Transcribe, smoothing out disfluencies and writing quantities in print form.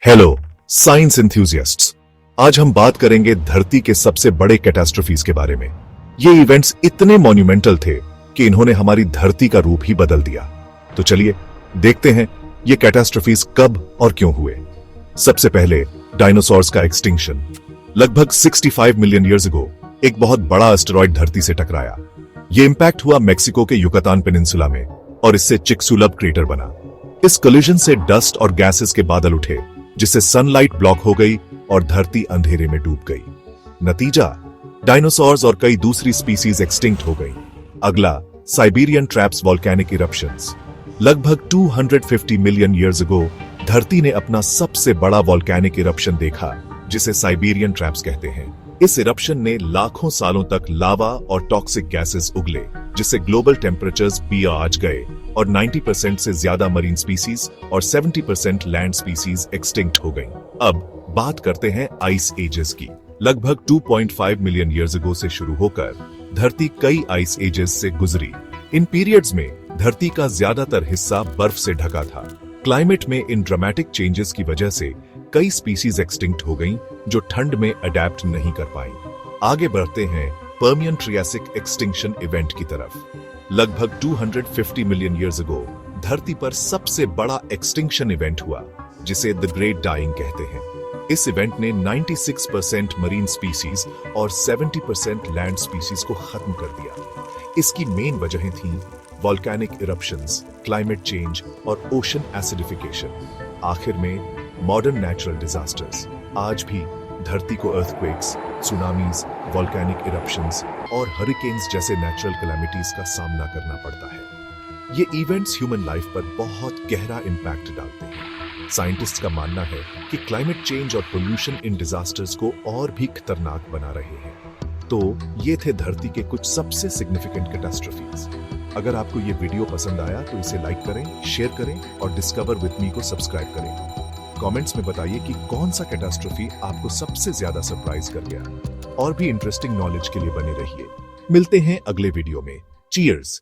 Hello science एंथुसियास्ट्स, आज हम बात करेंगे धरती के सबसे बड़े कैटास्ट्रोफीज के बारे में। ये इवेंट्स इतने मॉन्यूमेंटल थे कि इन्होंने हमारी धरती का रूप ही बदल दिया। तो चलिए देखते हैं ये कैटास्ट्रोफीज कब और क्यों हुए। सबसे पहले डायनासोर्स का एक्सटिंक्शन। लगभग 65 मिलियन ईयर्स अगो एक बहुत बड़ा एस्टेरॉयड धरती से टकराया। ये इंपैक्ट हुआ मेक्सिको के युकातान पेनिनसुला में और इससे चिक्सुलप क्रेटर बना। इस कोलिजन से डस्ट और गैसेस के बादल उठे, जिससे सनलाइट ब्लॉक हो गई और धरती अंधेरे में डूब गई। नतीजा, डायनासोर्स और कई दूसरी स्पीसीज एक्सटिंक्ट हो गई। अगला, साइबेरियन ट्रैप्स वोल्केनिक इरप्शंस। लगभग 250 मिलियन ईयर्स अगो धरती ने अपना सबसे बड़ा वोल्केनिक इरप्शन देखा, जिसे साइबेरियन ट्रैप्स कहते हैं। इस इरप्शन ने लाखों सालों तक लावा और टॉक्सिक गैसेस उगले, जिससे ग्लोबल टेम्परेचर्स भी आज गए और 90% से ज्यादा मरीन स्पीसीज और 70% लैंड स्पीसीज एक्सटिंक्ट हो गईं। अब बात करते हैं आइस एजेस की। लगभग 2.5 मिलियन ईयर्स अगो से शुरू होकर धरती कई आइस एजेस से गुजरी। इन पीरियड्स में धरती का ज्यादातर हिस्सा बर्फ से ढका था। क्लाइमेट में इन ड्रामेटिक चेंजेस की वजह से कई स्पीसीज एक्सटिंक्ट हो गईं, जो ठंड में अडेप्ट नहीं कर पाई। आगे बढ़ते हैं पर्मियन ट्रियासिक एक्सटिंक्शन इवेंट की तरफ। लगभग 250 मिलियन ईयर्स अगो धरती पर सबसे बड़ा एक्सटिंक्शन इवेंट हुआ, जिसे द ग्रेट डाइंग कहते हैं। इस इवेंट ने 96% मरीन स्पीसीज और 70% लैंड स्पीसीज को खत्म कर दिया। इसकी मेन वजहें थीं वोल्केनिक इरप्शंस, क्लाइमेट चेंज और ओशन एसिडिफिकेशन। आखिर में मॉडर्न नेचुरल डिजास्टर्स। आज भी धरती को अर्थक्वेक्स, सुनामीज, वोल्केनिक इरप्शंस और हरिकेन्स जैसे नेचुरल कैलामिटीज का सामना करना पड़ता है। ये इवेंट्स ह्यूमन लाइफ पर बहुत गहरा इंपैक्ट डालते हैं। साइंटिस्ट्स का मानना है कि क्लाइमेट चेंज और पोल्यूशन इन डिजास्टर्स को और भी खतरनाक बना रहे हैं। तो ये थे धरती के कुछ सबसे सिग्निफिकेंट कैटास्ट्रोफीज। अगर आपको ये वीडियो पसंद आया तो इसे लाइक करें, शेयर करें और डिस्कवर विथ मी को सब्सक्राइब करें। कमेंट्स में बताइए कि कौन सा कैटास्ट्रोफी आपको सबसे ज्यादा सरप्राइज कर गया। और भी इंटरेस्टिंग नॉलेज के लिए बने रहिए। मिलते हैं अगले वीडियो में। चीयर्स।